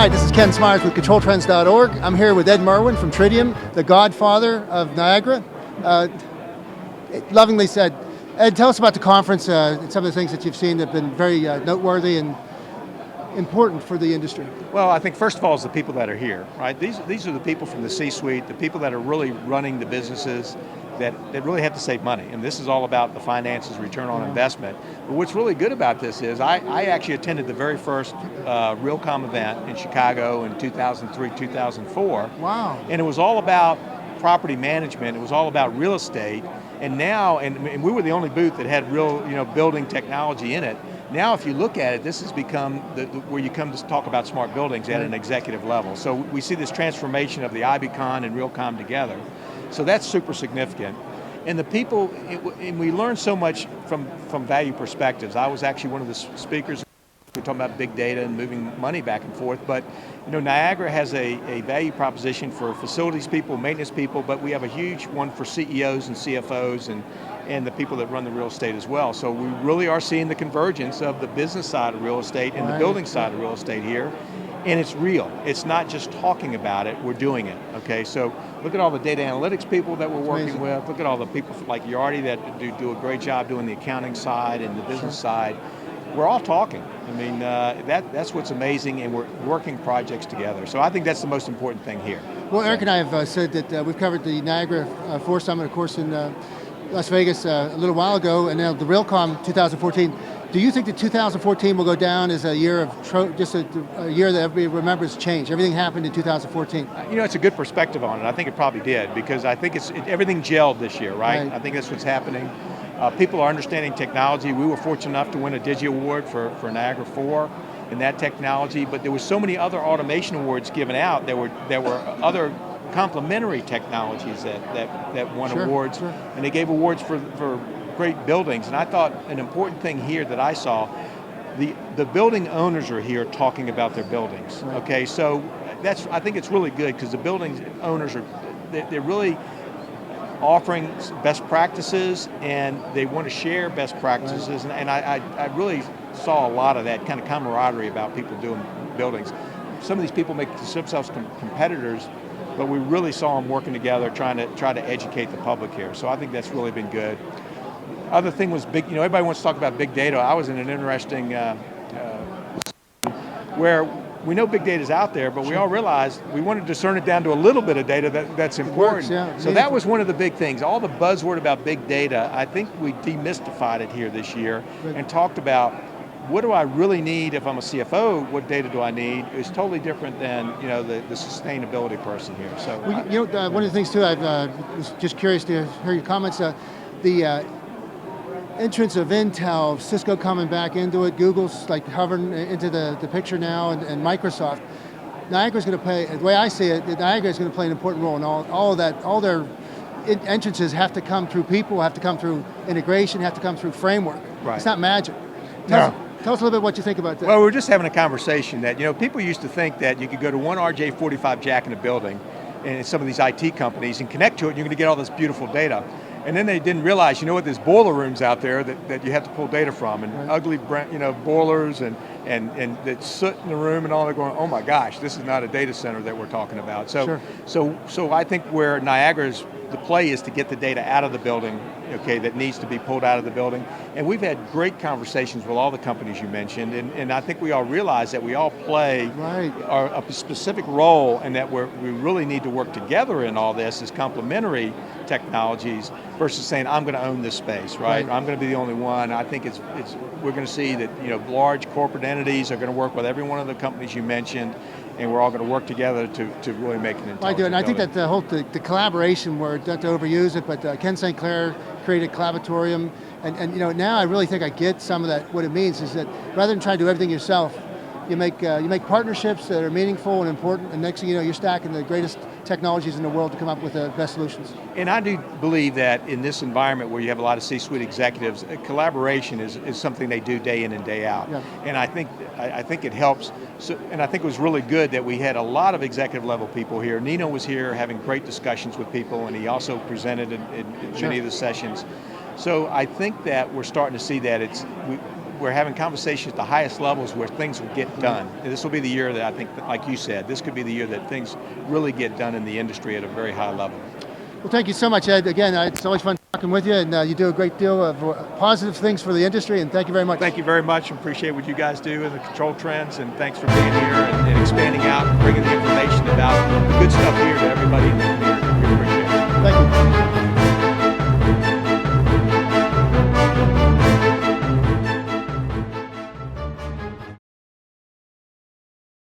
right, this is Ken Smyers with ControlTrends.org. I'm here with Ed Merwin from Tritium, the godfather of Niagara. Lovingly said. Ed, tell us about the conference, and some of the things that you've seen that have been very noteworthy and important for the industry. Well, I think first of all is the people that are here, right? These are the people from the C-suite, the people that are really running the businesses that really have to save money. And this is all about the finances, return on investment. But what's really good about this is I actually attended the very first Realcomm event in Chicago in 2003, 2004. Wow. And it was all about property management, it was all about real estate. And now, and we were the only booth that had real building technology in it. Now, if you look at it, this has become where you come to talk about smart buildings at an executive level. So we see this transformation of the IBCon and Realcomm together. So that's super significant. And the people, and we learn so much from value perspectives. I was actually one of the speakers. We're talking about big data and moving money back and forth, but Niagara has a value proposition for facilities people, maintenance people, but we have a huge one for CEOs and CFOs and the people that run the real estate as well. So we really are seeing the convergence of the business side of real estate and the building side of real estate here. And it's real. It's not just talking about it, we're doing it, okay? So look at all the data analytics people that we're working with. Look at all the people like Yardi that do a great job doing the accounting side and the business side. We're all talking. I mean, that's what's amazing, and we're working projects together. So I think that's the most important thing here. Well, Eric and I have said that we've covered the Niagara 4 Summit, of course, in Las Vegas a little while ago, and now the Realcomm 2014. Do you think that 2014 will go down as a year of just a year that everybody remembers change? Everything happened in 2014. It's a good perspective on it. I think it probably did, because I think everything gelled this year, right? I think that's what's happening. People are understanding technology. We were fortunate enough to win a Digi Award for Niagara 4 in that technology, but there were so many other automation awards given out. There were other complementary technologies that won awards, and they gave awards for great buildings. And I thought an important thing here that I saw, the building owners are here talking about their buildings. Okay, so I think it's really good, because the building owners they're really offering best practices, and they want to share best practices, and I really saw a lot of that kind of camaraderie about people doing buildings. Some of these people make themselves competitors, but we really saw them working together, trying to educate the public here. So I think that's really been good. Other thing was big. Everybody wants to talk about big data. I was in an interesting where we know big data is out there, but we all realized we want to discern it down to a little bit of data that's important. So that was one of the big things. All the buzzword about big data, I think we demystified it here this year and talked about, what do I really need if I'm a CFO? What data do I need? It's totally different than the sustainability person here. So one of the things too, I was just curious to hear your comments. The entrance of Intel, Cisco coming back into it, Google's like hovering into the picture now, and Microsoft. Niagara's going to play, the way I see it, Niagara is going to play an important role in all of that. All their entrances have to come through people, have to come through integration, have to come through framework. Right. It's not magic. Tell us a little bit what you think about that. Well, we were just having a conversation that, people used to think that you could go to one RJ45 jack in a building and some of these IT companies and connect to it, and you're going to get all this beautiful data. And then they didn't realize, there's boiler rooms out there that you have to pull data from, and ugly, boilers and that soot in the room and all. They're going, oh my gosh, this is not a data center that we're talking about. So I think where Niagara's the play is to get the data out of the building, that needs to be pulled out of the building. And we've had great conversations with all the companies you mentioned, and I think we all realize that we all play a specific role, and that we really need to work together in all this as complementary technologies versus saying, I'm going to own this space, right? I'm going to be the only one. I think we're going to see that large corporate entities are going to work with every one of the companies you mentioned, and we're all going to work together to really make an intelligent I do, and I think building. that the collaboration word, not to overuse it, but Ken St. Clair created Collaboratorium, and now I really think I get some of that. What it means is that rather than trying to do everything yourself, you make partnerships that are meaningful and important, and next thing you know, you're stacking the greatest technologies in the world to come up with the best solutions. And I do believe that in this environment where you have a lot of C-suite executives, collaboration is something they do day in and day out. Yeah. And I think it helps. And I think it was really good that we had a lot of executive level people here. Nino was here having great discussions with people, and he also presented in many of the sessions. So I think that we're starting to see that we're having conversations at the highest levels where things will get done. And this will be the year that I think, that, like you said, this could be the year that things really get done in the industry at a very high level. Well, thank you so much, Ed. Again, it's always fun talking with you, and you do a great deal of positive things for the industry, and thank you very much. Thank you very much, and appreciate what you guys do in the control trends, and thanks for being here and expanding out and bringing the information about the good stuff here to everybody in the community.